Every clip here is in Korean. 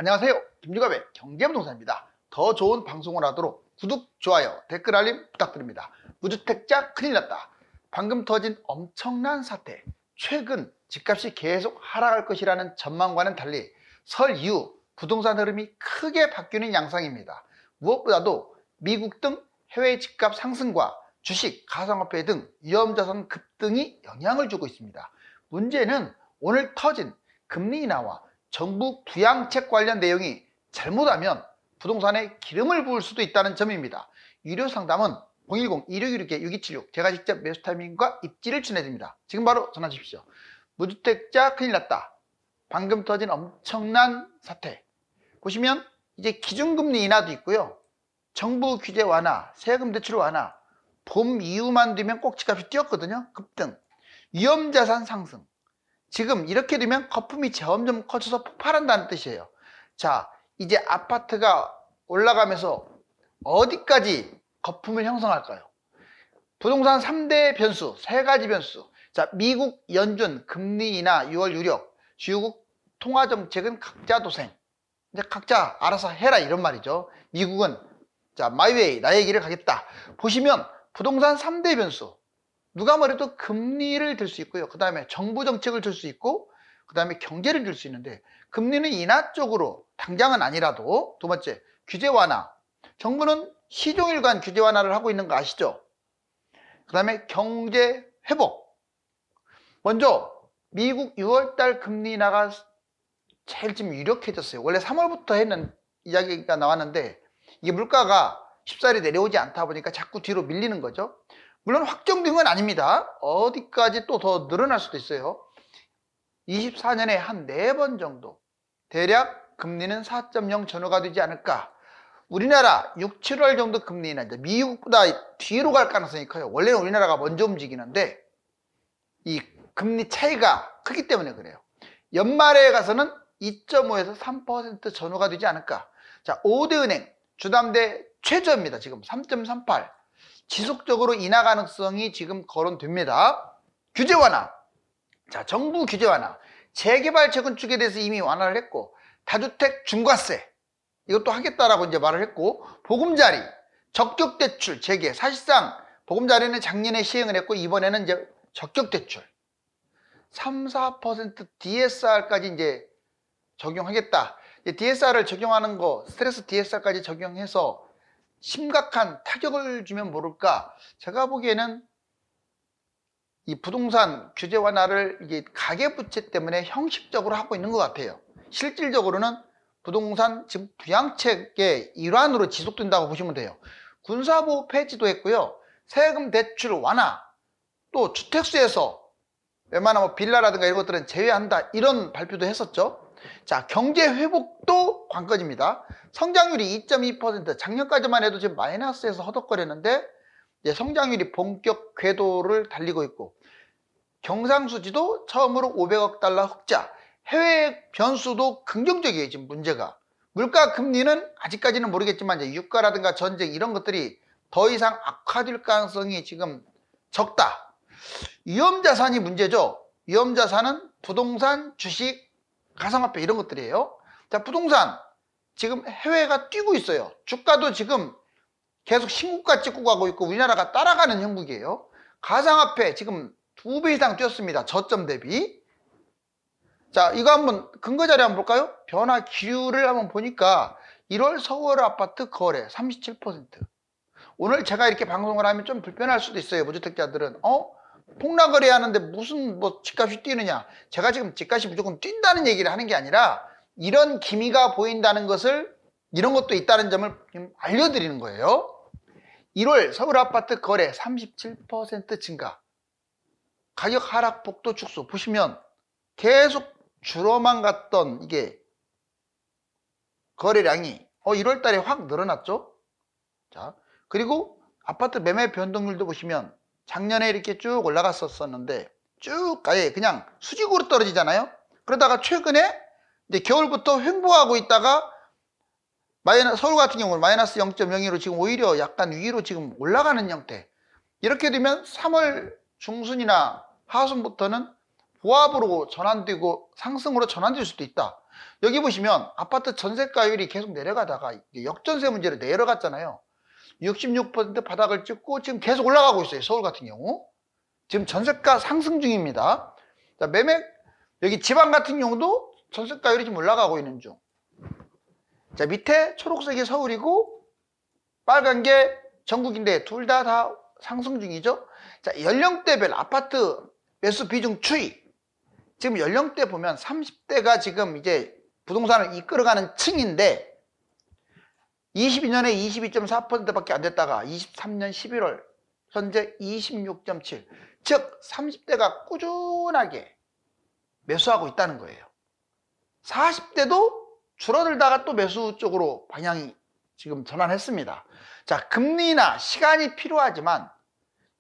안녕하세요. 김유갑의 경제부동산입니다. 더 좋은 방송을 하도록 구독, 좋아요, 댓글 알림 부탁드립니다. 무주택자 큰일 났다. 방금 터진 엄청난 사태. 최근 집값이 계속 하락할 것이라는 전망과는 달리 설 이후 부동산 흐름이 크게 바뀌는 양상입니다. 무엇보다도 미국 등 해외 집값 상승과 주식, 가상화폐 등 위험자산 급등이 영향을 주고 있습니다. 문제는 오늘 터진 금리 인하와 정부 부양책 관련 내용이 잘못하면 부동산에 기름을 부을 수도 있다는 점입니다. 유료 상담은 010-2616-6276 제가 직접 매수 타이밍과 입지를 전해드립니다. 지금 바로 전화 주십시오. 무주택자 큰일 났다. 방금 터진 엄청난 사태. 보시면 이제 기준금리 인하도 있고요. 정부 규제 완화, 세금 대출 완화, 봄 이후만 되면 꼭 집값이 뛰었거든요. 급등, 위험자산 상승. 지금 이렇게 되면 거품이 점점 커져서 폭발한다는 뜻이에요. 자, 이제 아파트가 올라가면서 어디까지 거품을 형성할까요? 부동산 3대 변수, 3가지 변수. 자, 미국 연준 금리 인하 6월 유력, 주요국 통화 정책은 각자 도생. 이제 각자 알아서 해라 이런 말이죠. 미국은 자, 마이웨이, 나의 길을 가겠다. 보시면 부동산 3대 변수. 누가 뭐래도 금리를 들 수 있고요. 그 다음에 정부 정책을 들 수 있고, 그 다음에 경제를 들 수 있는데, 금리는 인하 쪽으로 당장은 아니라도, 두 번째, 규제 완화. 정부는 시종일관 규제 완화를 하고 있는 거 아시죠? 그 다음에 경제 회복. 먼저 미국 6월달 금리 인하가 제일 좀 유력해졌어요. 원래 3월부터 했는 이야기가 나왔는데, 이게 물가가 쉽사리 내려오지 않다 보니까 자꾸 뒤로 밀리는 거죠. 물론 확정된 건 아닙니다. 어디까지 또 더 늘어날 수도 있어요. 24년에 한 4번 정도 대략 금리는 4.0 전후가 되지 않을까. 우리나라 6, 7월 정도 금리 인하, 미국보다 뒤로 갈 가능성이 커요. 원래는 우리나라가 먼저 움직이는데 이 금리 차이가 크기 때문에 그래요. 연말에 가서는 2.5에서 3% 전후가 되지 않을까. 자, 5대 은행 주담대 최저입니다. 지금 3.38. 지속적으로 인하 가능성이 지금 거론됩니다. 규제 완화. 자, 정부 규제 완화. 재개발 재건축에 대해서 이미 완화를 했고, 다주택 중과세 이것도 하겠다라고 이제 말을 했고, 보금자리, 적격 대출 재개. 사실상 보금자리는 작년에 시행을 했고 이번에는 이제 적격 대출 3, 4% DSR까지 이제 적용하겠다. DSR을 적용하는 거, 스트레스 DSR까지 적용해서 심각한 타격을 주면 모를까. 제가 보기에는 이 부동산 규제 완화를 이게 가계부채 때문에 형식적으로 하고 있는 것 같아요. 실질적으로는 부동산 지금 부양책의 일환으로 지속된다고 보시면 돼요. 군사보호 폐지도 했고요. 세금 대출 완화, 또 주택수에서 웬만한 뭐 빌라라든가 이런 것들은 제외한다 이런 발표도 했었죠. 자, 경제 회복도 관건입니다. 성장률이 2.2%, 작년까지만 해도 지금 마이너스에서 허덕거렸는데 이제 성장률이 본격 궤도를 달리고 있고, 경상수지도 처음으로 500억 달러 흑자, 해외 변수도 긍정적이에요. 지금 문제가 물가 금리는 아직까지는 모르겠지만 이제 유가라든가 전쟁 이런 것들이 더 이상 악화될 가능성이 지금 적다. 위험자산이 문제죠. 위험자산은 부동산, 주식, 가상화폐 이런 것들이에요. 자, 부동산 지금 해외가 뛰고 있어요. 주가도 지금 계속 신고가 찍고 가고 있고 우리나라가 따라가는 형국이에요. 가상화폐 지금 2배 이상 뛰었습니다. 저점 대비. 자, 이거 한번 근거 자료 한번 볼까요? 변화 기류를 한번 보니까 1월 서울 아파트 거래 37%. 오늘 제가 이렇게 방송을 하면 좀 불편할 수도 있어요. 무주택자들은 폭락거래 하는데 무슨 뭐 집값이 뛰느냐. 제가 지금 집값이 무조건 뛴다는 얘기를 하는 게 아니라 이런 기미가 보인다는 것을, 이런 것도 있다는 점을 알려드리는 거예요. 1월 서울 아파트 거래 37% 증가, 가격 하락폭도 축소. 보시면 계속 줄어만 갔던 이게 거래량이 1월 달에 확 늘어났죠. 자, 그리고 아파트 매매 변동률도 보시면 작년에 이렇게 쭉 올라갔었는데 쭉 아예 그냥 수직으로 떨어지잖아요. 그러다가 최근에 이제 겨울부터 횡보하고 있다가 서울 같은 경우는 마이너스 0.02로 지금 오히려 약간 위로 지금 올라가는 형태. 이렇게 되면 3월 중순이나 하순부터는 보합으로 전환되고 상승으로 전환될 수도 있다. 여기 보시면 아파트 전세가율이 계속 내려가다가 역전세 문제로 내려갔잖아요. 66% 바닥을 찍고 지금 계속 올라가고 있어요. 서울 같은 경우. 지금 전세가 상승 중입니다. 자, 여기 지방 같은 경우도 전세가율이 지금 올라가고 있는 중. 자, 밑에 초록색이 서울이고 빨간 게 전국인데 둘 다 상승 중이죠. 자, 연령대별 아파트 매수 비중 추이. 지금 연령대 보면 30대가 지금 이제 부동산을 이끌어가는 층인데 22년에 22.4%밖에 안 됐다가 23년 11월 현재 26.7. 즉 30대가 꾸준하게 매수하고 있다는 거예요. 40대도 줄어들다가 또 매수 쪽으로 방향이 지금 전환했습니다. 자, 금리나 시간이 필요하지만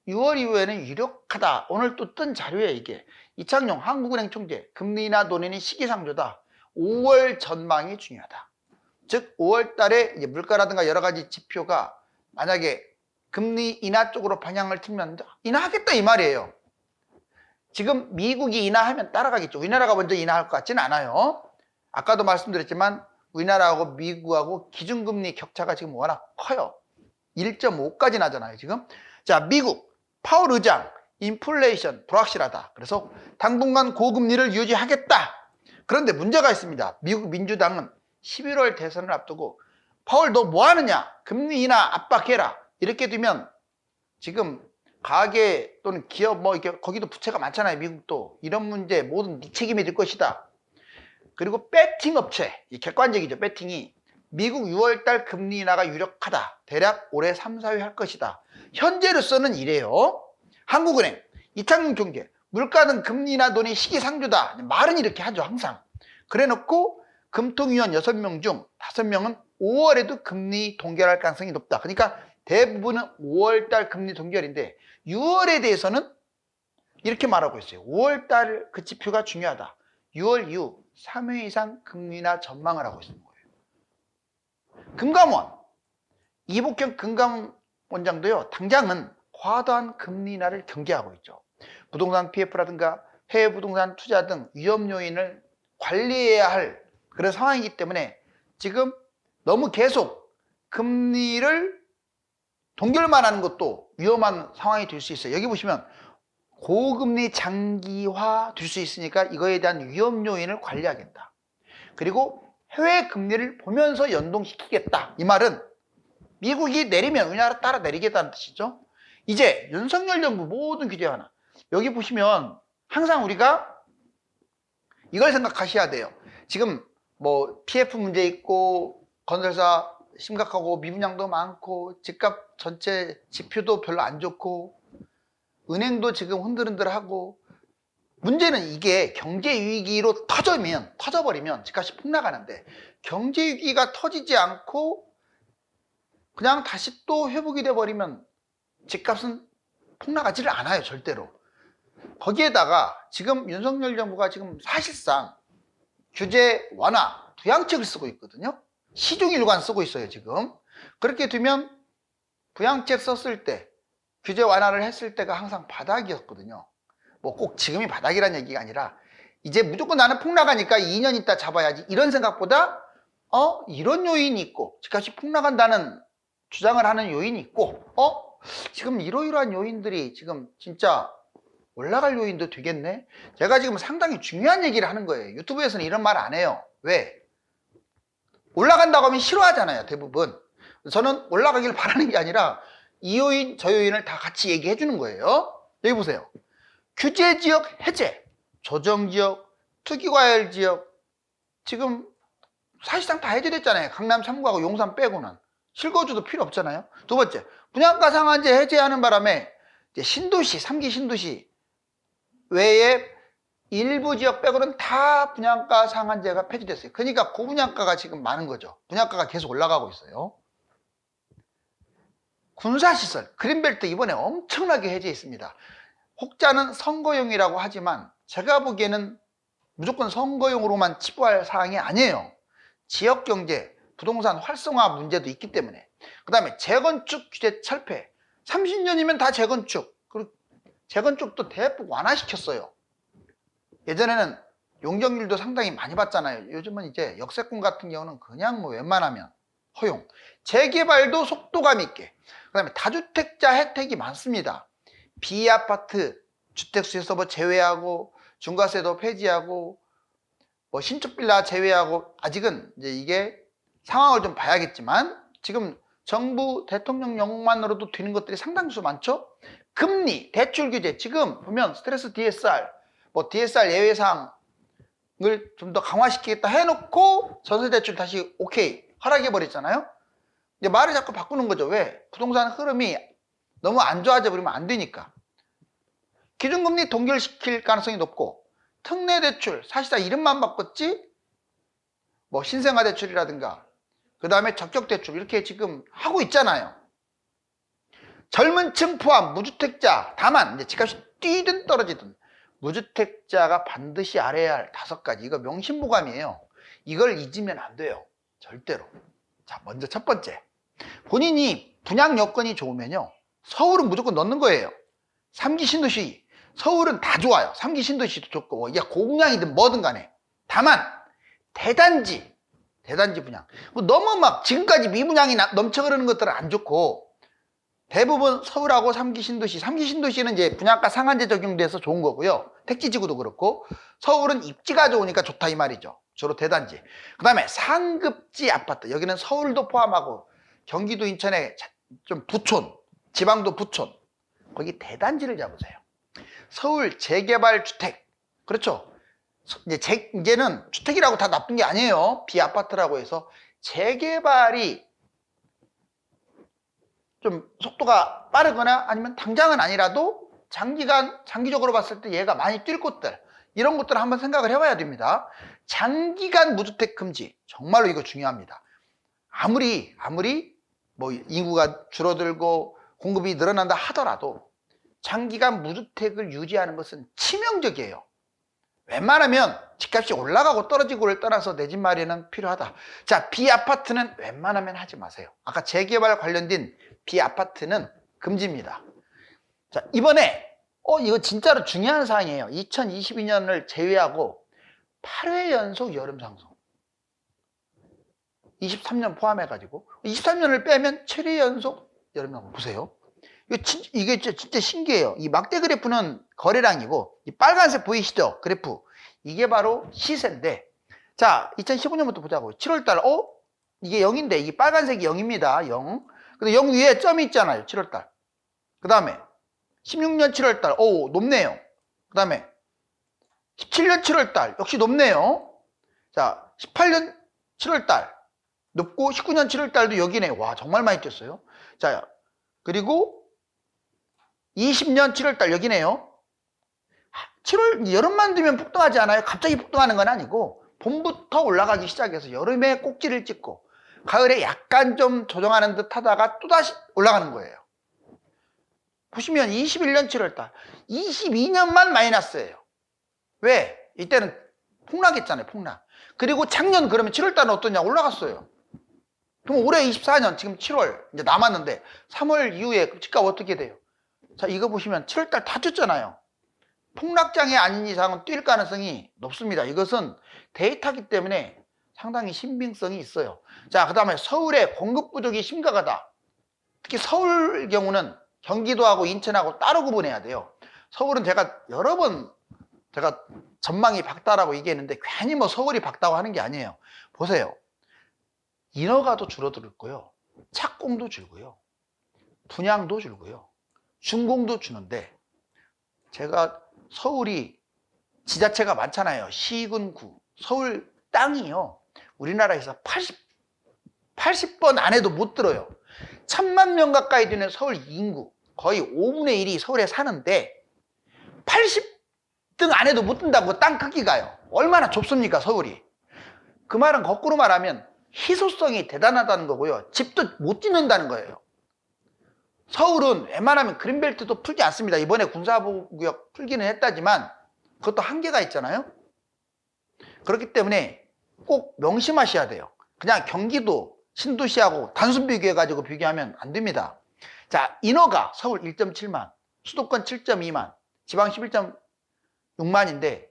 6월 이후에는 유력하다. 오늘 또 뜬 자료에 이게 이창용 한국은행 총재 금리나 논의는 시기상조다. 5월 전망이 중요하다. 즉 5월 달에 이제 물가라든가 여러 가지 지표가 만약에 금리 인하 쪽으로 방향을 틀면 인하하겠다 이 말이에요. 지금 미국이 인하하면 따라가겠죠. 우리나라가 먼저 인하할 것 같지는 않아요. 아까도 말씀드렸지만 우리나라하고 미국하고 기준금리 격차가 지금 워낙 커요. 1.5까지 나잖아요 지금. 자, 미국 파월 의장 인플레이션 불확실하다. 그래서 당분간 고금리를 유지하겠다. 그런데 문제가 있습니다. 미국 민주당은 11월 대선을 앞두고 파월 너 뭐하느냐, 금리 인하 압박해라, 이렇게 되면 지금 가계 또는 기업 뭐 이렇게 거기도 부채가 많잖아요. 미국도 이런 문제 모든 네 책임이 될 것이다. 그리고 배팅 업체, 이 객관적이죠. 배팅이 미국 6월달 금리 인하가 유력하다. 대략 올해 3, 4회 할 것이다. 현재로서는 이래요. 한국은행 이창용 총재 물가 등 금리 인하 논의 시기상조다. 말은 이렇게 하죠 항상. 그래놓고 금통위원 6명 중 5명은 5월에도 금리 동결할 가능성이 높다. 그러니까 대부분은 5월달 금리 동결인데 6월에 대해서는 이렇게 말하고 있어요. 5월달 그 지표가 중요하다. 6월 이후 3회 이상 금리 인하 전망을 하고 있는 거예요. 금감원 이복현 금감원장도요. 당장은 과도한 금리 인하를 경계하고 있죠. 부동산 PF라든가 해외 부동산 투자 등 위험 요인을 관리해야 할 그런 상황이기 때문에 지금 너무 계속 금리를 동결만 하는 것도 위험한 상황이 될 수 있어요. 여기 보시면 고금리 장기화 될 수 있으니까 이거에 대한 위험 요인을 관리하겠다. 그리고 해외 금리를 보면서 연동시키겠다. 이 말은 미국이 내리면 우리나라 따라 내리겠다는 뜻이죠. 이제 윤석열 정부 모든 규제 완화. 여기 보시면 항상 우리가 이걸 생각하셔야 돼요. 지금 뭐 PF 문제 있고 건설사 심각하고 미분양도 많고 집값 전체 지표도 별로 안 좋고 은행도 지금 흔들흔들하고 문제는 이게 경제 위기로 터져버리면 집값이 폭락하는데 경제 위기가 터지지 않고 그냥 다시 또 회복이 돼버리면 집값은 폭락하지를 않아요 절대로. 거기에다가 지금 윤석열 정부가 지금 사실상 규제 완화 부양책을 쓰고 있거든요. 시중일관 쓰고 있어요 지금. 그렇게 되면 부양책 썼을 때 규제 완화를 했을 때가 항상 바닥이었거든요. 뭐 꼭 지금이 바닥이라는 얘기가 아니라 이제 무조건 나는 폭락하니까 2년 있다 잡아야지 이런 생각보다 이런 요인이 있고 집값이 폭락한다는 주장을 하는 요인이 있고 지금 이러이러한 요인들이 지금 진짜 올라갈 요인도 되겠네. 제가 지금 상당히 중요한 얘기를 하는 거예요. 유튜브에서는 이런 말 안 해요. 왜? 올라간다고 하면 싫어하잖아요 대부분. 저는 올라가길 바라는 게 아니라 이 요인 저 요인을 다 같이 얘기해 주는 거예요. 여기 보세요. 규제 지역 해제, 조정 지역, 투기과열 지역 지금 사실상 다 해제됐잖아요. 강남 3구하고 용산 빼고는. 실거주도 필요 없잖아요. 두 번째, 분양가 상한제 해제하는 바람에 이제 신도시, 3기 신도시 외에 일부 지역 빼고는 다 분양가 상한제가 폐지됐어요. 그러니까 고분양가가 지금 많은 거죠. 분양가가 계속 올라가고 있어요. 군사시설, 그린벨트 이번에 엄청나게 해제했습니다. 혹자는 선거용이라고 하지만 제가 보기에는 무조건 선거용으로만 치부할 사항이 아니에요. 지역경제, 부동산 활성화 문제도 있기 때문에. 그 다음에 재건축 규제 철폐. 30년이면 다 재건축. 그리고 재건축도 대폭 완화시켰어요. 예전에는 용적률도 상당히 많이 받잖아요. 요즘은 이제 역세권 같은 경우는 그냥 뭐 웬만하면 허용. 재개발도 속도감 있게. 그 다음에 다주택자 혜택이 많습니다. 비아파트 주택수에서 뭐 제외하고, 중과세도 폐지하고, 뭐 신축 빌라 제외하고, 아직은 이제 이게 상황을 좀 봐야겠지만, 지금 정부 대통령령만으로도 되는 것들이 상당수 많죠? 금리, 대출 규제, 지금 보면 스트레스 DSR, 뭐 DSR 예외사항을 좀 더 강화시키겠다 해놓고 전세대출 다시 오케이 허락해버렸잖아요. 이제 말을 자꾸 바꾸는 거죠. 왜? 부동산 흐름이 너무 안 좋아져 버리면 안 되니까. 기준금리 동결시킬 가능성이 높고, 특례대출 사실상 이름만 바꿨지 뭐 신생아대출이라든가 그 다음에 적격대출 이렇게 지금 하고 있잖아요. 젊은 층 포함 무주택자, 다만 이제 집값이 뛰든 떨어지든 무주택자가 반드시 알아야 할 5가지, 이거 명심보감이에요. 이걸 잊으면 안 돼요, 절대로. 자, 먼저 첫 번째, 본인이 분양 여건이 좋으면요, 서울은 무조건 넣는 거예요. 3기 신도시, 서울은 다 좋아요. 3기 신도시도 좋고, 이게 공량이든 뭐든 간에. 다만 대단지 분양, 너무 막 지금까지 미분양이 넘쳐 흐르는 것들은 안 좋고, 대부분 서울하고 3기 신도시, 3기 신도시는 이제 분양가 상한제 적용돼서 좋은 거고요. 택지지구도 그렇고, 서울은 입지가 좋으니까 좋다 이 말이죠. 주로 대단지. 그 다음에 상급지 아파트, 여기는 서울도 포함하고 경기도 인천에 좀 부촌, 지방도 부촌, 거기 대단지를 잡으세요. 서울 재개발 주택, 그렇죠. 이제는 주택이라고 다 나쁜 게 아니에요. 비아파트라고 해서 재개발이 좀 속도가 빠르거나 아니면 당장은 아니라도 장기적으로 봤을 때 얘가 많이 뛸 곳들, 이런 것들을 한번 생각을 해봐야 됩니다. 장기간 무주택 금지, 정말로 이거 중요합니다. 아무리 뭐 인구가 줄어들고 공급이 늘어난다 하더라도 장기간 무주택을 유지하는 것은 치명적이에요. 웬만하면 집값이 올라가고 떨어지고를 떠나서 내 집 마련은 필요하다. 자, 비아파트는 웬만하면 하지 마세요. 아까 재개발 관련된 비아파트는 금지입니다. 자, 이번에 이거 진짜로 중요한 사항이에요. 2022년을 제외하고 8회 연속 여름 상승, 23년 포함해가지고 23년을 빼면 7회 연속 여름 상승. 보세요. 이게 진짜 신기해요. 이 막대 그래프는 거래량이고, 이 빨간색 보이시죠? 그래프. 이게 바로 시세인데, 자, 2015년부터 보자고요. 7월달, 이게 0인데, 이게 빨간색이 0입니다. 0. 근데 0 위에 점이 있잖아요. 7월달. 그 다음에 16년 7월달, 높네요. 그 다음에 17년 7월달, 역시 높네요. 자, 18년 7월달, 높고, 19년 7월달도 여기네. 와, 정말 많이 뛰었어요. 자, 그리고 20년 7월달 여기네요. 7월, 여름만 되면 폭등하지 않아요? 갑자기 폭등하는 건 아니고, 봄부터 올라가기 시작해서 여름에 꼭지를 찍고, 가을에 약간 좀 조정하는 듯 하다가 또다시 올라가는 거예요. 보시면 21년 7월달, 22년만 마이너스예요. 왜? 이때는 폭락했잖아요, 폭락. 그리고 작년 그러면 7월달은 어떠냐? 올라갔어요. 그럼 올해 24년, 지금 7월 이제 남았는데 3월 이후에 집값 어떻게 돼요? 자, 이거 보시면 7월달 다 쪘잖아요. 폭락장이 아닌 이상은 뛸 가능성이 높습니다. 이것은 데이터기 때문에 상당히 신빙성이 있어요. 자, 그 다음에 서울의 공급 부족이 심각하다. 특히 서울 경우는 경기도하고 인천하고 따로 구분해야 돼요. 서울은 제가 여러 번 전망이 밝다라고 얘기했는데, 괜히 뭐 서울이 밝다고 하는 게 아니에요. 보세요. 인허가도 줄어들고요. 착공도 줄고요. 분양도 줄고요. 준공도 주는데, 제가 서울이 지자체가 많잖아요. 시군구. 서울 땅이요, 우리나라에서 80번 안에도 못 들어요. 1000만 명 가까이 되는 서울 인구, 거의 5분의 1이 서울에 사는데 80등 안에도 못 든다고. 땅 크기가요. 얼마나 좁습니까, 서울이. 그 말은 거꾸로 말하면 희소성이 대단하다는 거고요. 집도 못 짓는다는 거예요. 서울은 웬만하면 그린벨트도 풀지 않습니다. 이번에 군사보호구역 풀기는 했다지만 그것도 한계가 있잖아요. 그렇기 때문에 꼭 명심하셔야 돼요. 그냥 경기도 신도시하고 단순 비교해가지고 비교하면 안 됩니다. 자, 인허가 서울 1.7만, 수도권 7.2만, 지방 11.6만인데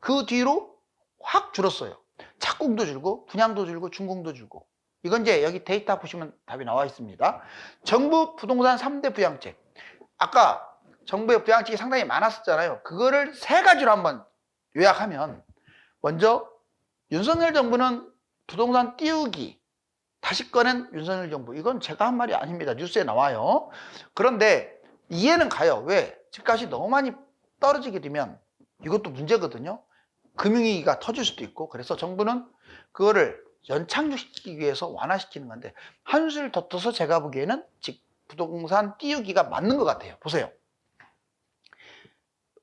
그 뒤로 확 줄었어요. 착공도 줄고 분양도 줄고 준공도 줄고. 이건 이제 여기 데이터 보시면 답이 나와 있습니다. 정부 부동산 3대 부양책. 아까 정부의 부양책이 상당히 많았었잖아요. 그거를 세 가지로 한번 요약하면, 먼저 윤석열 정부는 부동산 띄우기 다시 꺼낸 윤석열 정부. 이건 제가 한 말이 아닙니다. 뉴스에 나와요. 그런데 이해는 가요. 왜? 집값이 너무 많이 떨어지게 되면 이것도 문제거든요. 금융위기가 터질 수도 있고. 그래서 정부는 그거를 연착륙시키기 위해서 완화시키는 건데, 한술 더 떠서 제가 보기에는 부동산 띄우기가 맞는 것 같아요. 보세요.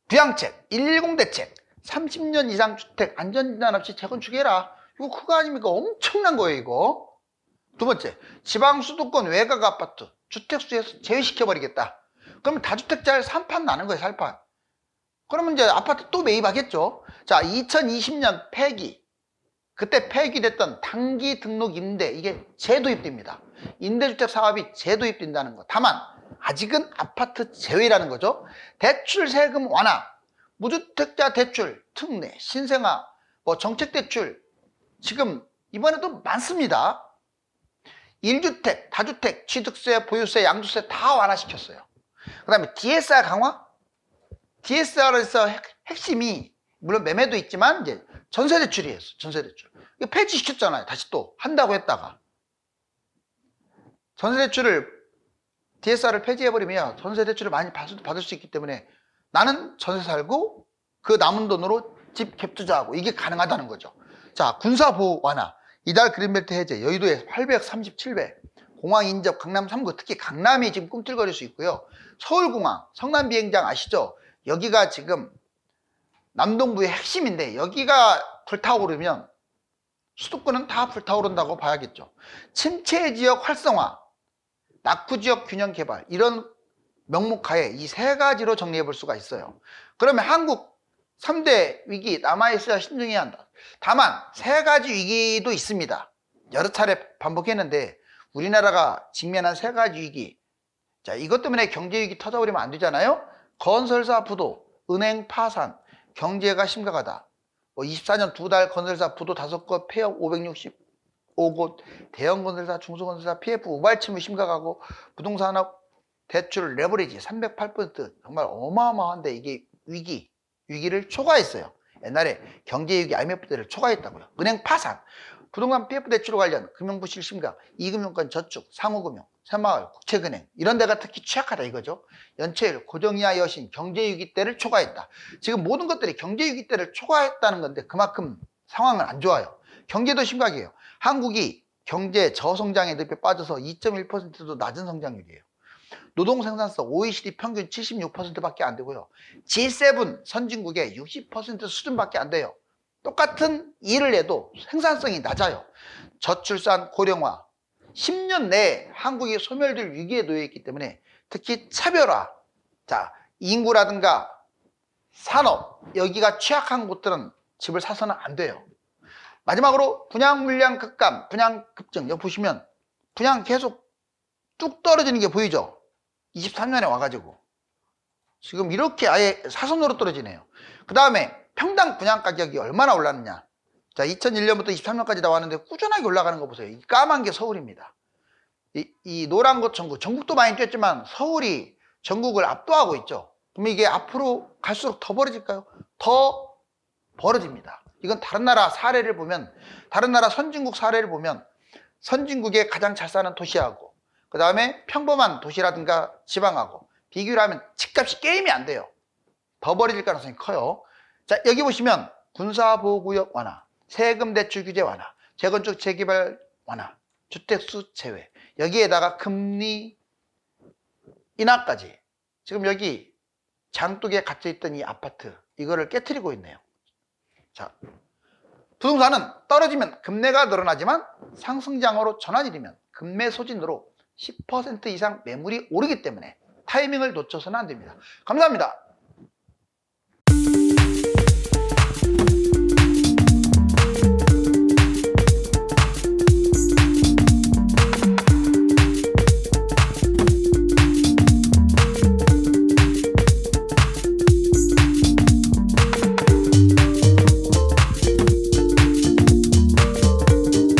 부양책, 110 대책, 30년 이상 주택 안전진단 없이 재건축해라. 이거 그거 아닙니까? 엄청난 거예요, 이거. 두 번째, 지방 수도권 외곽 아파트 주택수에서 제외시켜버리겠다. 그러면 다주택자를 산판 나는 거예요, 살판. 그러면 이제 아파트 또 매입하겠죠. 자, 2020년 폐기. 그때 폐기됐던 단기 등록 임대, 이게 재도입됩니다. 임대주택 사업이 재도입된다는 거. 다만 아직은 아파트 제외라는 거죠. 대출 세금 완화, 무주택자 대출, 특례, 신생아, 정책 대출 지금 이번에도 많습니다. 1주택, 다주택, 취득세, 보유세, 양도세 다 완화시켰어요. 그 다음에 DSR 강화? DSR에서 핵심이, 물론 매매도 있지만 이제 전세대출이에요. 전세대출. 이거 폐지시켰잖아요. 다시 또 한다고 했다가. 전세대출을, DSR을 폐지해버리면 전세대출을 많이 받을 수 있기 때문에 나는 전세 살고 그 남은 돈으로 집 갭 투자하고, 이게 가능하다는 거죠. 자, 군사보호 완화, 이달 그린벨트 해제, 여의도에 837배, 공항 인접, 강남 3구, 특히 강남이 지금 꿈틀거릴 수 있고요. 서울공항, 성남비행장 아시죠? 여기가 지금 남동부의 핵심인데, 여기가 불타오르면 수도권은 다 불타오른다고 봐야겠죠. 침체지역 활성화, 낙후지역 균형 개발, 이런 명목하에 이 세 가지로 정리해 볼 수가 있어요. 그러면 한국 3대 위기 남아있어야 신중해야 한다. 다만 세 가지 위기도 있습니다. 여러 차례 반복했는데 우리나라가 직면한 세 가지 위기, 자, 이것 때문에 경제 위기 터져버리면 안 되잖아요. 건설사 부도, 은행 파산, 경제가 심각하다. 24년 2달 건설사 부도 5곳, 폐업 565곳, 대형 건설사, 중소건설사 PF 우발침이 심각하고, 부동산업 대출 레버리지 308%, 정말 어마어마한데 이게 위기를 초과했어요. 옛날에 경제위기 IMF 때를 초과했다고요. 은행 파산, 부동산 PF 대출 관련 금융부실 심각, 이금융권 저축, 상호금융, 새마을, 국채은행, 이런 데가 특히 취약하다 이거죠. 연체율, 고정이하 여신, 경제위기 때를 초과했다. 지금 모든 것들이 경제위기 때를 초과했다는 건데 그만큼 상황은 안 좋아요. 경제도 심각해요. 한국이 경제 저성장의 늪에 빠져서 2.1%도 낮은 성장률이에요. 노동생산성 OECD 평균 76%밖에 안 되고요. G7 선진국의 60% 수준밖에 안 돼요. 똑같은 일을 해도 생산성이 낮아요. 저출산, 고령화, 10년 내에 한국이 소멸될 위기에 놓여 있기 때문에 특히 차별화, 자, 인구라든가 산업, 여기가 취약한 곳들은 집을 사서는 안 돼요. 마지막으로 분양 물량 급감, 분양 급증. 여기 보시면 분양 계속 뚝 떨어지는 게 보이죠? 23년에 와가지고 지금 이렇게 아예 사선으로 떨어지네요. 그 다음에 평당 분양 가격이 얼마나 올랐느냐. 자, 2001년부터 23년까지 나왔는데 꾸준하게 올라가는 거 보세요. 이 까만 게 서울입니다. 이 노란 것 전국도 많이 뛰었지만 서울이 전국을 압도하고 있죠. 그럼 이게 앞으로 갈수록 더 벌어질까요? 더 벌어집니다. 이건 다른 나라 사례를 보면, 다른 나라 선진국 사례를 보면 선진국에 가장 잘 사는 도시하고 그 다음에 평범한 도시라든가 지방하고 비교를 하면 집값이 게임이 안 돼요. 더 벌어질 가능성이 커요. 자, 여기 보시면 군사보호구역 완화, 세금 대출 규제 완화, 재건축 재개발 완화, 주택수 제외, 여기에다가 금리 인하까지. 지금 여기 장독에 갇혀있던 이 아파트, 이거를 깨트리고 있네요. 자, 부동산은 떨어지면 금매가 늘어나지만 상승장으로 전환이 되면 금매 소진으로 10% 이상 매물이 오르기 때문에 타이밍을 놓쳐서는 안 됩니다. 감사합니다.